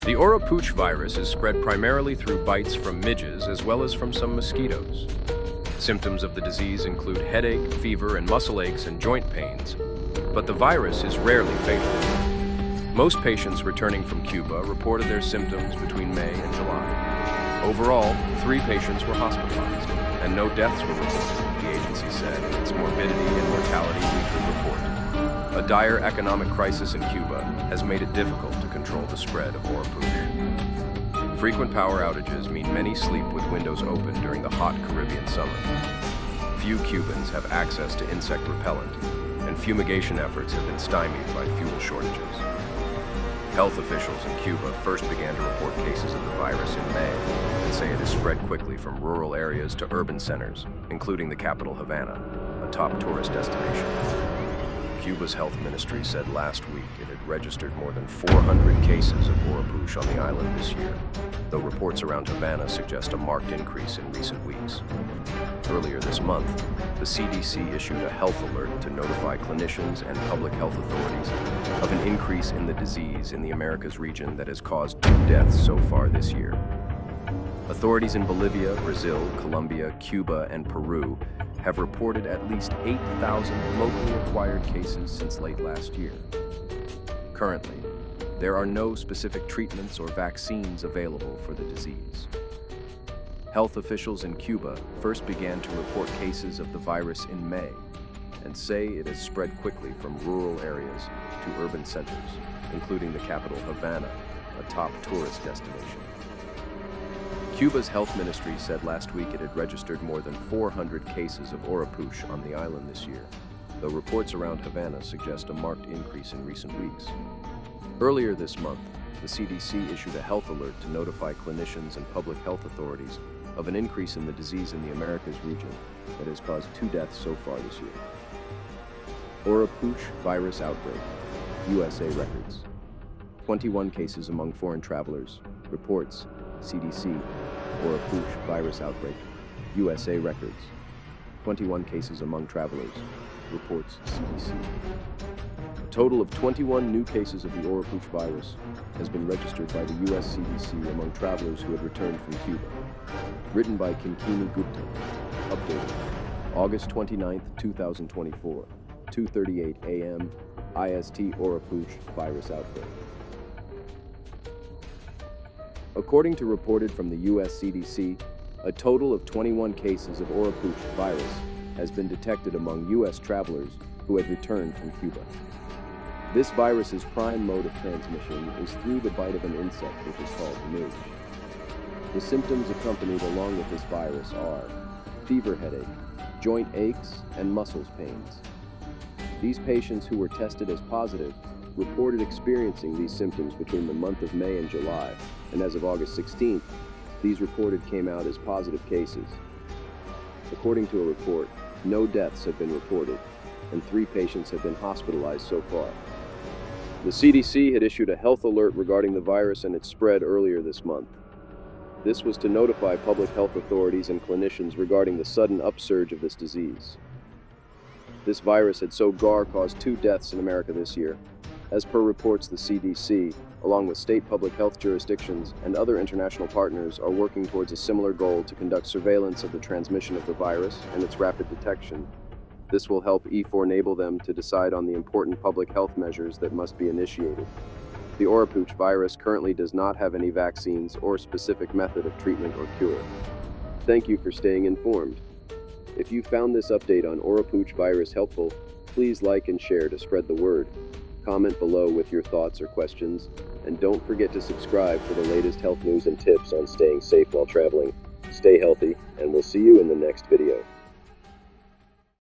The Oropouche virus is spread primarily through bites from midges as well as from some mosquitoes. Symptoms of the disease include headache, fever, and muscle aches and joint pains, but the virus is rarely fatal. Most patients returning from Cuba reported their symptoms between May and July. Overall, 3 patients were hospitalized, and no deaths were reported, the agency said in its Morbidity and Mortality Weekly report. A dire economic crisis in Cuba has made it difficult to control the spread of Oropouche. Frequent power outages mean many sleep with windows open during the hot Caribbean summer. Few Cubans have access to insect repellent, and fumigation efforts have been stymied by fuel shortages. Health officials in Cuba first began to report cases of the virus in May and say it has spread quickly from rural areas to urban centers, including the capital Havana, a top tourist destination. Cuba's health ministry said last week it had registered more than 400 cases of Oropouche on the island this year, though reports around Havana suggest a marked increase in recent weeks. Earlier this month, the CDC issued a health alert to notify clinicians and public health authorities of an increase in the disease in the Americas region that has caused 2 deaths so far this year. Authorities in Bolivia, Brazil, Colombia, Cuba, and Peru have reported at least 8,000 locally acquired cases since late last year. Currently, there are no specific treatments or vaccines available for the disease. Health officials in Cuba first began to report cases of the virus in May and say it has spread quickly from rural areas to urban centers, including the capital Havana, a top tourist destination. Cuba's health ministry said last week it had registered more than 400 cases of Oropouche on the island this year, though reports around Havana suggest a marked increase in recent weeks. Earlier this month, the CDC issued a health alert to notify clinicians and public health authorities of an increase in the disease in the Americas region that has caused 2 deaths so far this year. Oropouche virus outbreak, USA records. 21 cases among foreign travelers, reports, CDC, Oropouche virus outbreak, USA records. 21 cases among travelers, reports CDC. A total of 21 new cases of the Oropouche virus has been registered by the US CDC among travelers who had returned from Cuba. Written by Kinkini Gupta. Updated August 29, 2024, 2:38 a.m. IST Oropouche virus outbreak. According to reported from the US CDC, a total of 21 cases of Oropouche virus has been detected among US travelers who had returned from Cuba. This virus's prime mode of transmission is through the bite of an insect which is called midge. The symptoms accompanied along with this virus are fever headache, joint aches, and muscles pains. These patients who were tested as positive reported experiencing these symptoms between the month of May and July, and as of August 16th, these reported came out as positive cases. According to a report, no deaths have been reported, and 3 patients have been hospitalized so far. The CDC had issued a health alert regarding the virus and its spread earlier this month. This was to notify public health authorities and clinicians regarding the sudden upsurge of this disease. This virus had so far caused 2 deaths in America this year. As per reports, the CDC, along with state public health jurisdictions and other international partners, are working towards a similar goal to conduct surveillance of the transmission of the virus and its rapid detection. This will help enable them to decide on the important public health measures that must be initiated. The Oropouche virus currently does not have any vaccines or specific method of treatment or cure. Thank you for staying informed. If you found this update on Oropouche virus helpful, please like and share to spread the word. Comment below with your thoughts or questions, and don't forget to subscribe for the latest health news and tips on staying safe while traveling. Stay healthy, and we'll see you in the next video.